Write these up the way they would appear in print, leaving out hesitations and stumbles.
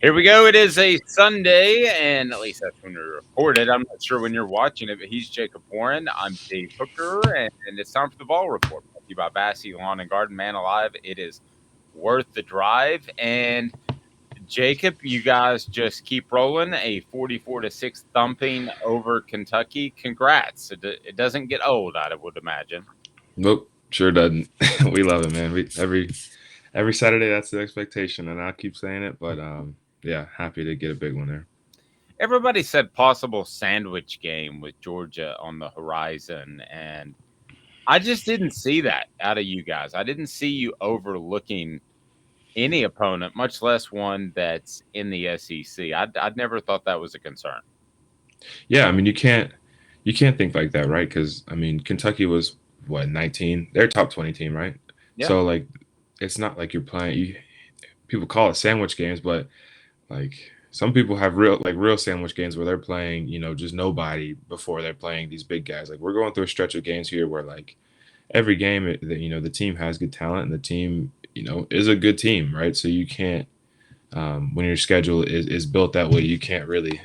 Here we go. It is a Sunday, and at least that's when we record it. I'm not sure when you're watching it, but he's Jacob Warren. I'm Dave Hooker, and it's time for the Ball Report. Brought to you by Bassy Lawn and Garden. Man alive, it is worth the drive. And Jacob, you guys just keep rolling. A 44-6 thumping over Kentucky. Congrats! It doesn't get old, I would imagine. Nope, sure doesn't. We love it, man. We every Saturday that's the expectation, and I'll keep saying it. But yeah, happy to get a big one there. Everybody said possible sandwich game with Georgia on the horizon, and I just didn't see that out of you guys. I didn't see you overlooking any opponent, much less one that's in the SEC. I'd never thought that was a concern. Yeah, I mean you can't think like that, right? Because I mean Kentucky was what 19. They're a top 20 team, right? Yeah. So like it's not like you're playing. People call it sandwich games, but like some people have real sandwich games where they're playing just nobody before they're playing these big guys. Like we're going through a stretch of games here where like every game the team has good talent and the team is a good team, right? So you can't when your schedule is built that way, you can't really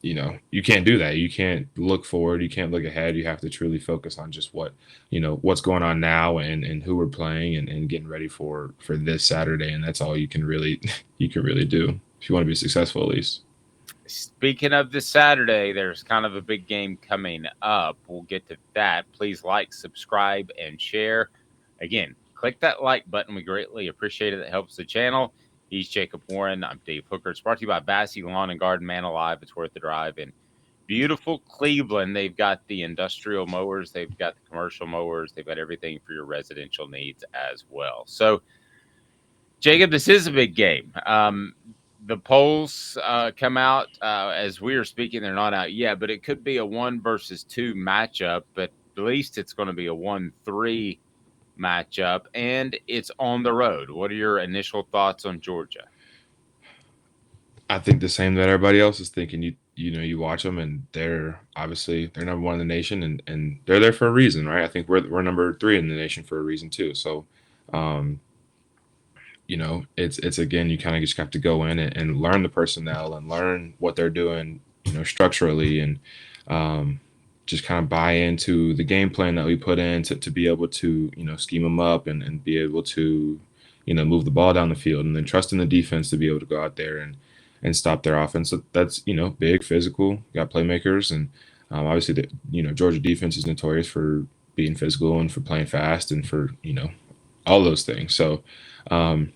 you can't do that. You can't look forward, you can't look ahead. You have to truly focus on just what's going on now and who we're playing and getting ready for this Saturday. And that's all you can really you can really do if you want to be successful at least. Speaking of this Saturday, there's kind of a big game coming up. We'll get to that. Please like, subscribe, and share. Again, click that like button. We greatly appreciate it. It helps the channel. He's Jacob Warren. I'm Dave Hooker. It's brought to you by Bassy Lawn and Garden. Man alive, it's worth the drive. In beautiful Cleveland, they've got the industrial mowers, they've got the commercial mowers, they've got everything for your residential needs as well. So, Jacob, this is a big game. The polls come out as we are speaking. They're not out yet, but it could be a 1 versus 2 matchup. But at least it's going to be a 1-3 matchup, and it's on the road. What are your initial thoughts on Georgia? I think the same that everybody else is thinking. You watch them and they're number one in the nation and they're there for a reason, right? I think we're number three in the nation for a reason too. So um, it's again, you kind of just have to go in and learn the personnel and learn what they're doing, structurally, and just kind of buy into the game plan that we put in to be able to, scheme them up and be able to, move the ball down the field, and then trust in the defense to be able to go out there and stop their offense. So that's, big, physical, got playmakers, and obviously the, Georgia defense is notorious for being physical and for playing fast and for, all those things. So, um,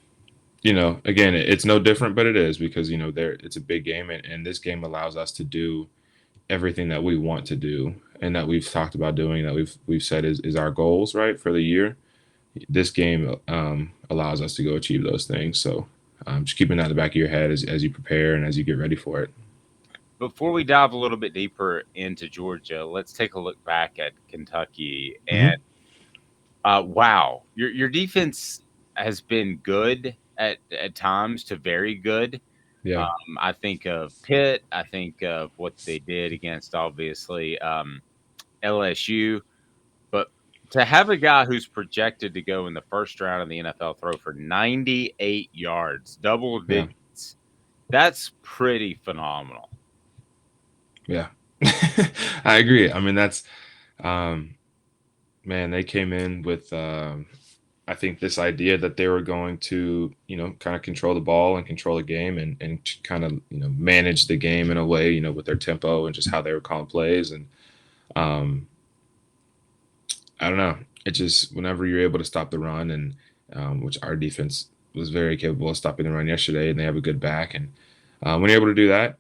again, it's no different, but it is because it's a big game, and this game allows us to do everything that we want to do and that we've talked about doing, that we've said is our goals, right, for the year. This game allows us to go achieve those things. So just keeping that in the back of your head as you prepare and as you get ready for it. Before we dive a little bit deeper into Georgia, let's take a look back at Kentucky. And Hmm. wow, your defense has been good at times to very good. Yeah. I think of Pitt. I think of what they did against obviously LSU. But to have a guy who's projected to go in the first round of the NFL throw for 98 yards, double Yeah. digits, that's pretty phenomenal. Yeah. I agree. I mean, that's um, man. They came in with I think this idea that they were going to, kind of control the ball and control the game and kind of, manage the game in a way, with their tempo and just how they were calling plays. And um, I don't know. It just, whenever you're able to stop the run, and which our defense was very capable of stopping the run yesterday, and they have a good back. And when you're able to do that,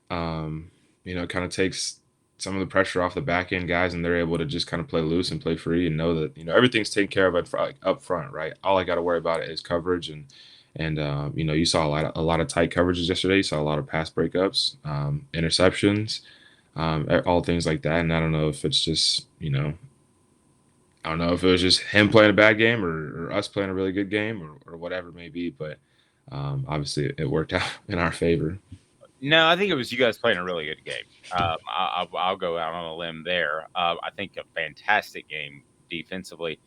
it kind of takes some of the pressure off the back end guys, and they're able to just kind of play loose and play free and know that everything's taken care of like, up front, right? All I got to worry about is coverage, and you saw a lot of tight coverages yesterday. You saw a lot of pass breakups, interceptions, all things like that. And I don't know if it's just I don't know if it was just him playing a bad game or us playing a really good game or whatever it may be, but obviously it worked out in our favor. No, I think it was you guys playing a really good game. I'll go out on a limb there. I think a fantastic game defensively,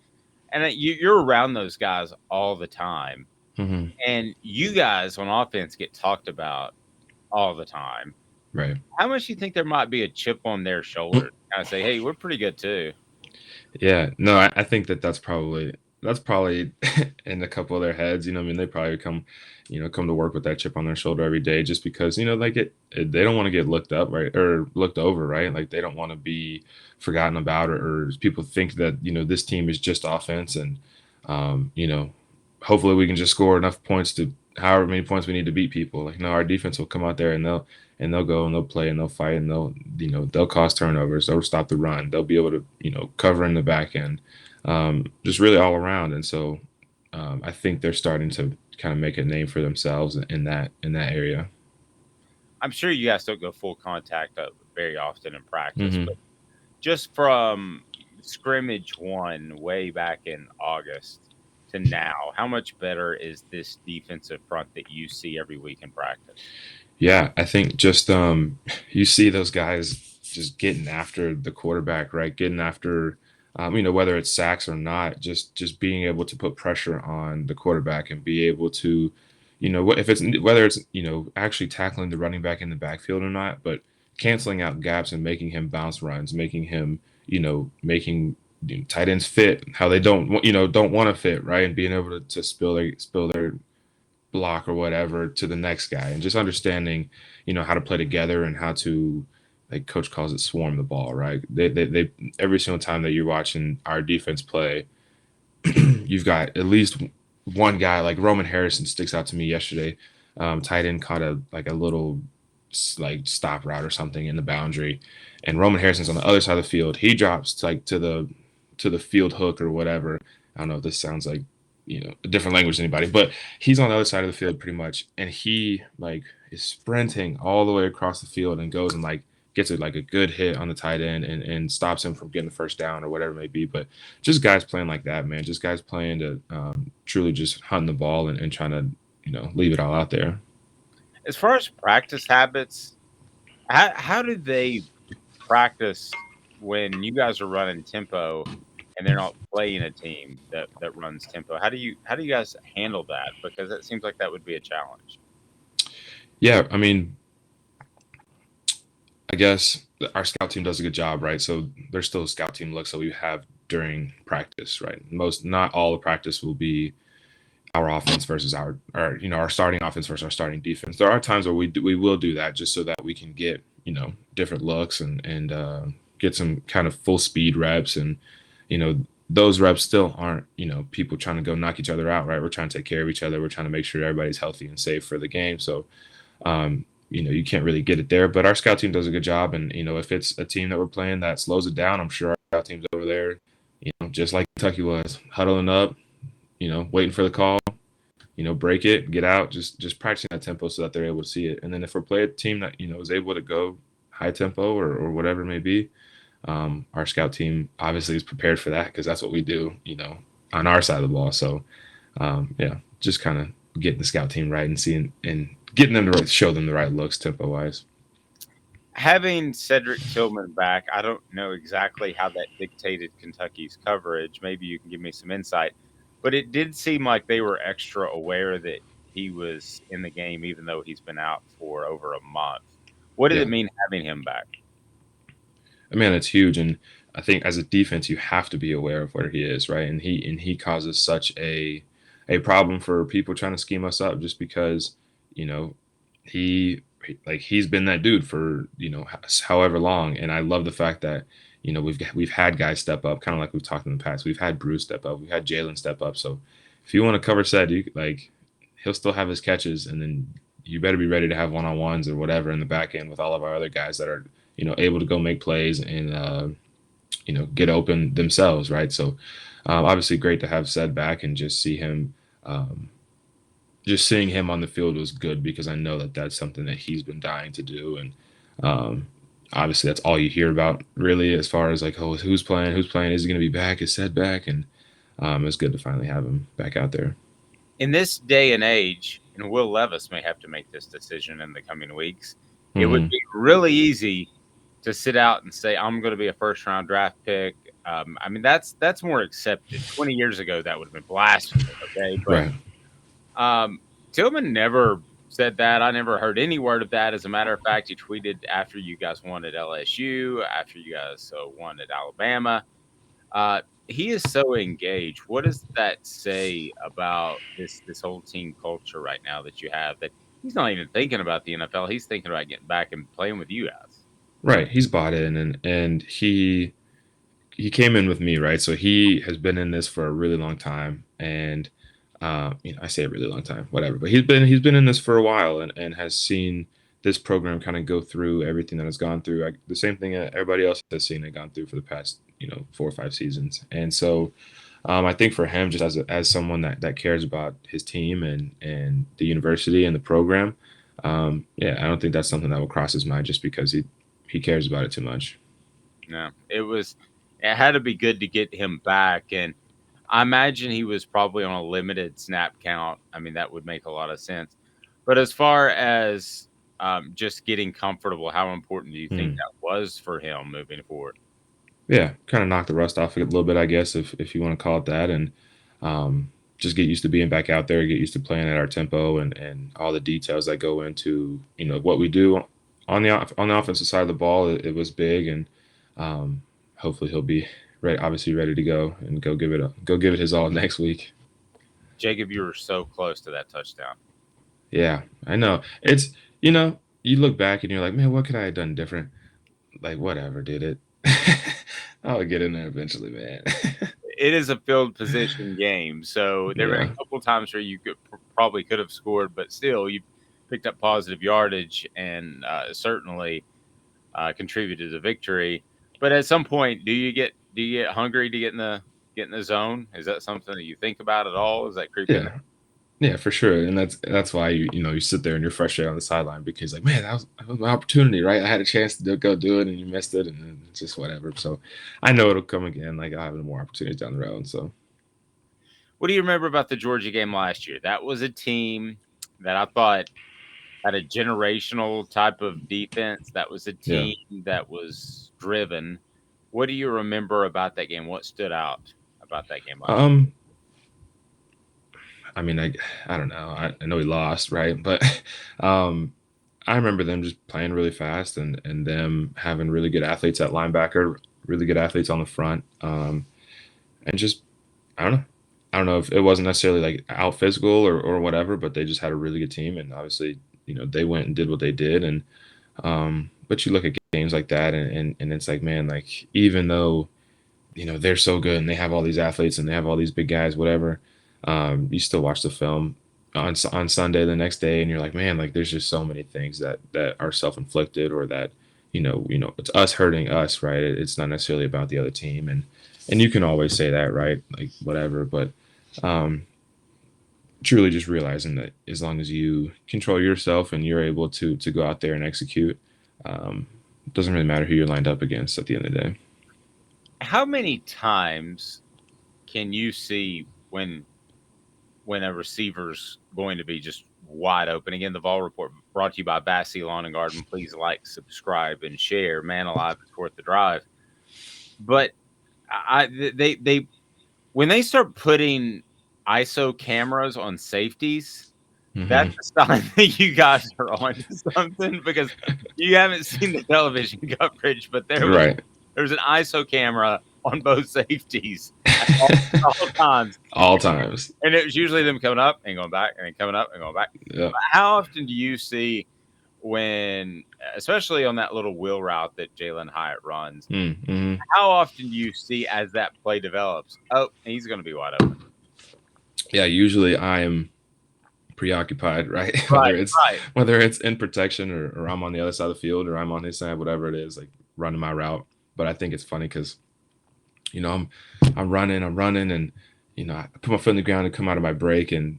and you're around those guys all the time. Hmm. And you guys on offense get talked about all the time. Right. How much do you think there might be a chip on their shoulder to kinda say, "Hey, we're pretty good too"? Yeah, no, I think that that's probably in a couple of their heads. I mean, they probably come to work with that chip on their shoulder every day, just because they don't want to get looked up, right, or looked over, right? Like they don't want to be forgotten about, or people think that this team is just offense, and um, you know, hopefully we can just score enough points to however many points we need to beat people. Like, no, our defense will come out there and they'll go and they'll play and they'll fight and they'll cause turnovers. They'll stop the run. They'll be able to cover in the back end, just really all around. And so I think they're starting to kind of make a name for themselves in that area. I'm sure you guys don't go full contact, very often in practice, Hmm. but just from scrimmage 1 way back in August to now, how much better is this defensive front that you see every week in practice? Yeah, I think just you see those guys just getting after the quarterback, right? Getting after whether it's sacks or not, just being able to put pressure on the quarterback and be able to, if it's whether it's actually tackling the running back in the backfield or not, but canceling out gaps and making him bounce runs, making him making tight ends fit how they don't want to fit, right? And being able to spill their block or whatever to the next guy, and just understanding how to play together and how to, like coach calls it, swarm the ball, right? They every single time that you're watching our defense play, you've got at least one guy. Like Roman Harrison sticks out to me yesterday. Tight end caught a little like stop route or something in the boundary, and Roman Harrison's on the other side of the field. He drops to the field hook or whatever. I don't know if this sounds like a different language to anybody, but he's on the other side of the field pretty much, and he like is sprinting all the way across the field and goes and like gets it like a good hit on the tight end, and stops him from getting the first down or whatever it may be. But just guys playing like that, man. Just guys playing to truly just hunting the ball and trying to leave it all out there. As far as practice habits, how do they practice when you guys are running tempo and they're not playing a team that runs tempo? How do you guys handle that? Because it seems like that would be a challenge. Yeah, I mean, I guess our scout team does a good job, right? So there's still scout team looks that we have during practice, right? Not all the practice will be our offense versus our starting offense versus our starting defense. There are times where we will do that just so that we can get different looks and get some kind of full speed reps, and you know those reps still aren't people trying to go knock each other out, right? We're trying to take care of each other. We're trying to make sure everybody's healthy and safe for the game. So you can't really get it there, but our scout team does a good job. And if it's a team that we're playing that slows it down, I'm sure our scout team's over there, just like Kentucky was, huddling up, waiting for the call, break it, get out, just practicing that tempo so that they're able to see it. And then if we're playing a team that is able to go high tempo or whatever it may be, our scout team obviously is prepared for that because that's what we do, on our side of the ball. So yeah, just kind of getting the scout team right and seeing and getting them to show them the right looks tempo wise. Having Cedric Tillman back, I don't know exactly how that dictated Kentucky's coverage. Maybe you can give me some insight, but it did seem like they were extra aware that he was in the game, even though he's been out for over a month. What did Yeah, it mean having him back? I mean it's huge, and I think as a defense you have to be aware of where he is, right? And he causes such a problem for people trying to scheme us up, just because you know he like he's been that dude for however long. And I love the fact that we've had guys step up, kind of like we've talked in the past. We've had Bruce step up, we've had Jalin step up. So if you want to cover said, you like he'll still have his catches, and then you better be ready to have one-on-ones or whatever in the back end with all of our other guys that are able to go make plays and get open themselves, right? So obviously great to have said back, and just see him just seeing him on the field was good, because I know that that's something that he's been dying to do. And um, obviously that's all you hear about really, as far as like, oh, who's playing, is he going to be back, is said back. And it's good to finally have him back out there. In this day and age, and Will Levis may have to make this decision in the coming weeks, it would Hmm. be really easy to sit out and say, "I'm going to be a first round draft pick." I mean, that's more accepted. 20 years ago, that would have been blasphemy. Okay, but Right. Um, Tillman never said that. I never heard any word of that. As a matter of fact, he tweeted after you guys won at LSU, after you guys won at Alabama. He is so engaged. What does that say about this whole team culture right now that you have? That he's not even thinking about the NFL. He's thinking about getting back and playing with you guys. Right. He's bought in, and he came in with me, right? So he has been in this for a really long time, and I say a really long time, whatever. But he's been in this for a while, and has seen this program kind of go through everything that it's gone through. The same thing that everybody else has seen and gone through for the past 4 or 5 seasons. And so I think for him, just as someone that cares about his team and the university and the program, yeah, I don't think that's something that will cross his mind just because he cares about it too much. No, it had to be good to get him back, and I imagine he was probably on a limited snap count. I mean, that would make a lot of sense. But as far as just getting comfortable, how important do you think Hmm. that was for him moving forward? Yeah, kind of knock the rust off a little bit, I guess, if you want to call it that, and just get used to being back out there, get used to playing at our tempo, and all the details that go into what we do on the offensive side of the ball. It was big, and um, hopefully he'll be ready, obviously ready to go and go give it his all next week. Jacob, you were so close to that touchdown. Yeah, I know. You look back and you're like, man, what could I have done different? Like, whatever, did it. I'll get in there eventually, man. It is a field position game, so there have been Yeah. a couple times where you probably could have scored, but still, you picked up positive yardage and certainly contributed to the victory. But at some point, do you get hungry to get in the zone? Is that something that you think about at all? Does that creep in? Yeah. Yeah, for sure. And that's why you sit there and you're frustrated on the sideline because like, man, that was my opportunity, right? I had a chance to go do it and you missed it and then it's just whatever. So I know it'll come again. Like I'll have more opportunities down the road. So What do you remember about the Georgia game last year? That was a team that I thought had a generational type of defense. That was a yeah. team that was driven. What do you remember about that game? What stood out about that game last year? Um, I mean, I don't know. I know we lost, right? But um I remember them just playing really fast and them having really good athletes at linebacker, really good athletes on the front. And just I don't know. I don't know if it wasn't necessarily like out physical or whatever, but they just had a really good team, and obviously, they went and did what they did, and but you look at games like that, and it's like, man, like even though they're so good and they have all these athletes and they have all these big guys, whatever, you still watch the film on Sunday the next day, and you're like, man, like there's just so many things that are self inflicted or that it's us hurting us, right? It's not necessarily about the other team, and you can always say that, right? Like whatever, but um, truly just realizing that as long as you control yourself and you're able to go out there and execute, it doesn't really matter who you're lined up against at the end of the day. How many times can you see when a receiver's going to be just wide open? Again, the Vol Report brought to you by Bassey Lawn and Garden. Please like, subscribe, and share. Man alive, it's worth the drive. But they when they start putting ISO cameras on safeties, that's Hmm. a sign that you guys are on to something because you haven't seen the television coverage, but Right. there's an ISO camera on both safeties at all times. All times. And it was usually them coming up and going back and then coming up and going back. Yeah. How often do you see when, especially on that little wheel route that Jalin Hyatt runs, Mm-hmm. how often do you see as that play develops? Oh, he's going to be wide open. Yeah. Usually I am preoccupied, right? Right, whether it's right. whether it's in protection or I'm on the other side of the field or I'm on his side, whatever it is, like running my route. But I think it's funny because I'm running, and I put my foot in the ground and come out of my break, and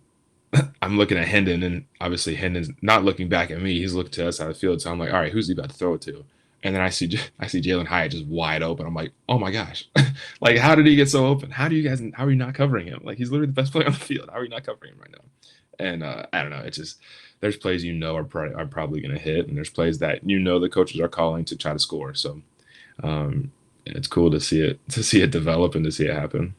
I'm looking at Hendon, and obviously Hendon's not looking back at me. He's looking to us out of the field. So I'm like, all right, who's he about to throw it to? And then I see Jalin Hyatt just wide open. I'm like, oh my gosh, like how did he get so open? How are you not covering him? Like he's literally the best player on the field. How are you not covering him right now? And I don't know. It's just there's plays are probably going to hit, and there's plays that the coaches are calling to try to score. So it's cool to see it develop and to see it happen.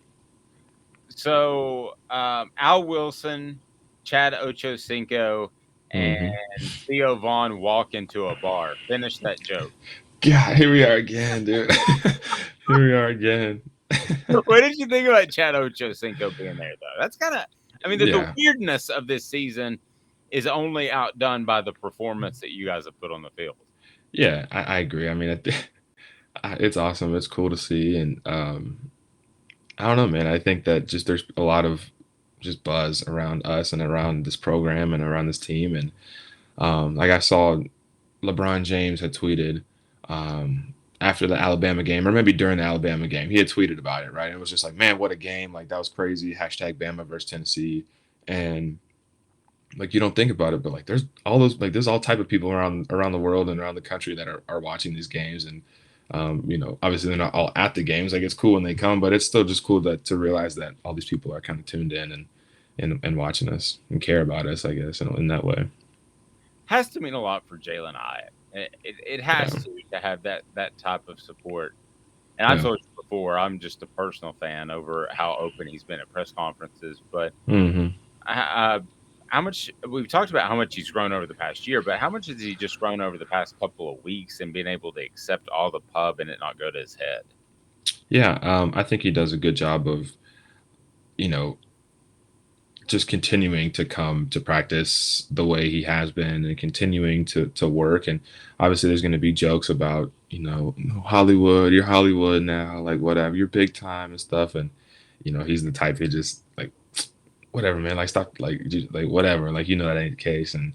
So Al Wilson Chad Ochocinco Hmm. and Theo Vaughn walk into a bar. Finish that joke. God, here we are again, dude. Here we are again. What did you think about Chad Ochocinco being there, though? That's kind of, I mean, the Yeah, weirdness of this season is only outdone by the performance that you guys have put on the field. yeah, I agree. I mean, it's awesome. It's cool to see, and I don't know, man. I think that just there's a lot of just buzz around us and around this program and around this team, and like I saw LeBron James had tweeted after the Alabama game, or maybe during the Alabama game, he had tweeted about it, right? It was just like, man, what a game! Like that was crazy. Hashtag Bama versus Tennessee, and like you don't think about it, but like there's all those like there's all type of people around the world and around the country that are watching these games, and obviously they're not all at the games. Like it's cool when they come, but it's still just cool to realize that all these people are kind of tuned in and watching us and care about us, I guess, in that way. Has to mean a lot for Jalin Hyatt. It has Yeah, to have that type of support. And I've yeah. told you before, I'm just a personal fan over how open he's been at press conferences. But Hmm. uh, how much we've talked about how much he's grown over the past year, but how much has he just grown over the past couple of weeks and been able to accept all the pub and it not go to his head? Yeah, I think he does a good job of, you know, just continuing to come to practice the way he has been and continuing to work. And obviously there's going to be jokes about, Hollywood, you're Hollywood now, like whatever, you're big time and stuff. And, he's the type who just like, whatever, man, like stop, like, like whatever, like, that ain't the case. And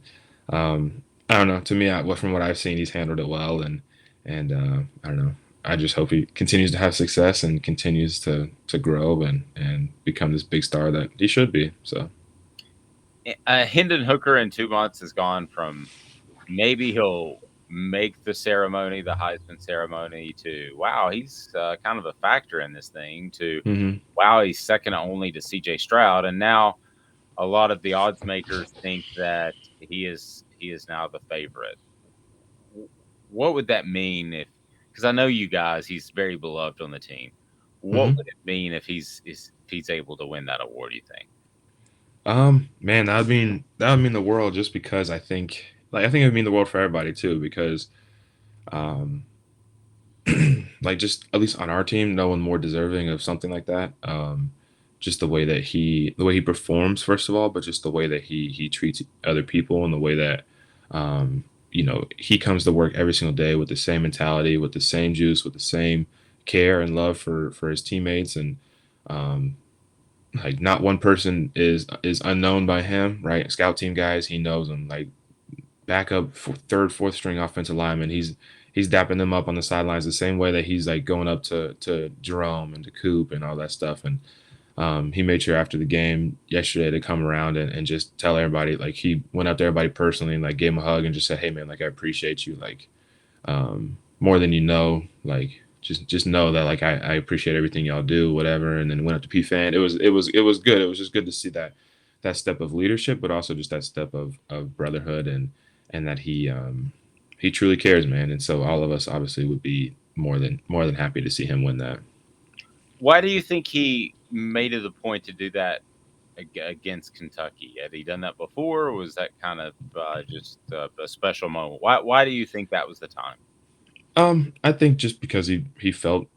I don't know, to me, from what I've seen, he's handled it well. And I don't know. I just hope he continues to have success and continues to grow and become this big star that he should be. So Hendon Hooker in 2 months has gone from maybe he'll make the ceremony, the Heisman ceremony, to wow, he's kind of a factor in this thing, to hmm wow, he's second only to CJ Stroud. And now a lot of the odds makers think that he is now the favorite. What would that mean if, because I know you guys, he's very beloved on the team. What hmm would it mean if he's able to win that award, you think? man, that would mean the world, just because I think it would mean the world for everybody too, because um like just at least on our team, no one more deserving of something like that. Just the way he performs, first of all, but just the way that he treats other people, and the way that he comes to work every single day with the same mentality, with the same juice, with the same care and love for his teammates. And um, like not one person is unknown by him, right? Scout team guys, he knows them. Like backup third, fourth string offensive lineman, he's dapping them up on the sidelines the same way that he's like going up to Jerome and to Coop and all that stuff. And he made sure after the game yesterday to come around and just tell everybody, like he went up to everybody personally and like gave him a hug and just said, "Hey man, like I appreciate you, like more than you know, like just know that like I appreciate everything y'all do, whatever." And then went up to P fan. It was good. It was just good to see that step of leadership, but also just that step of brotherhood, and that he truly cares, man. And so all of us obviously would be more than happy to see him win that. Why do you think he made it a point to do that against Kentucky? Had he done that before, or was that kind of just a special moment? Why do you think that was the time? I think just because he felt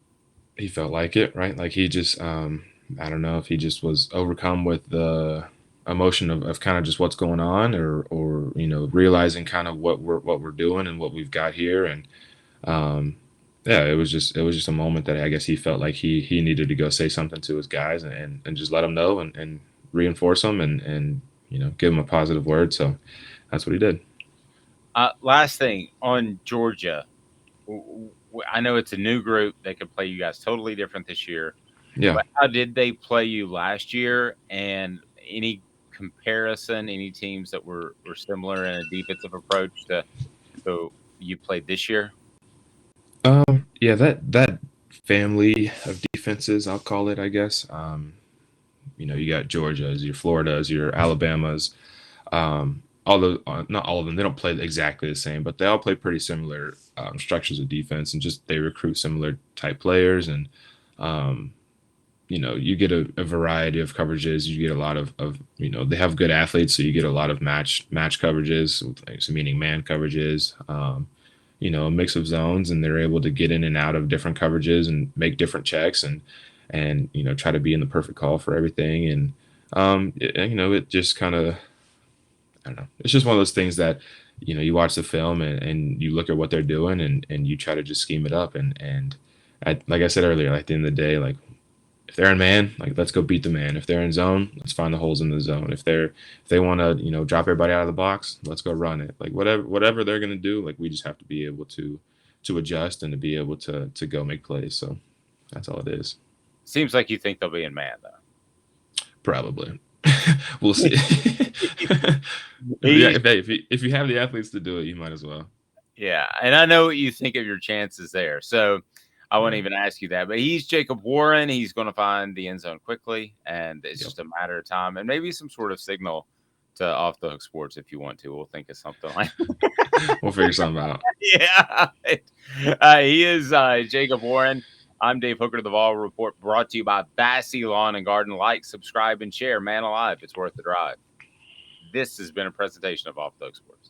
like it, right? Like he just I don't know if he just was overcome with the emotion of kind of just what's going on, or realizing kind of what we're doing and what we've got here. And um yeah, it was just a moment that I guess he felt like he needed to go say something to his guys, and just let them know, and reinforce them, and give them a positive word. So that's what he did. Last thing on Georgia, I know it's a new group. They could play you guys totally different this year. Yeah. But how did they play you last year? And any comparison, any teams that were similar in a defensive approach to you played this year? Yeah, that family of defenses, I'll call it, I guess. You got Georgia's, your Florida's, your Alabama's. Although not all of them, they don't play exactly the same, but they all play pretty similar structures of defense, and just they recruit similar type players. And um, you get a variety of coverages. You get a lot of they have good athletes, so you get a lot of match coverages, so meaning man coverages. A mix of zones, and they're able to get in and out of different coverages and make different checks and try to be in the perfect call for everything. And it just kind of, I don't know. It's just one of those things that you watch the film and you look at what they're doing and you try to just scheme it up like I said earlier, like, at the end of the day, like, if they're in man, like, let's go beat the man. If they're in zone, let's find the holes in the zone. If they want to drop everybody out of the box, let's go run it. Like, whatever they're gonna do, like, we just have to be able to adjust and to be able to go make plays. So that's all it is. Seems like you think they'll be in man though. Probably. We'll see. If you have the athletes to do it, you might as well. Yeah, and I know what you think of your chances there, so I won't even ask you that. But he's Jacob Warren. He's going to find the end zone quickly, and it's just a matter of time, and maybe some sort of signal to Off the Hook Sports if you want to. We'll think of something like. We'll figure something out. Yeah, he is Jacob Warren. I'm Dave Hooker, the Vol Report, brought to you by Bassey Lawn and Garden. Like, subscribe, and share. Man alive, it's worth the drive. This has been a presentation of Off the Hook Sports.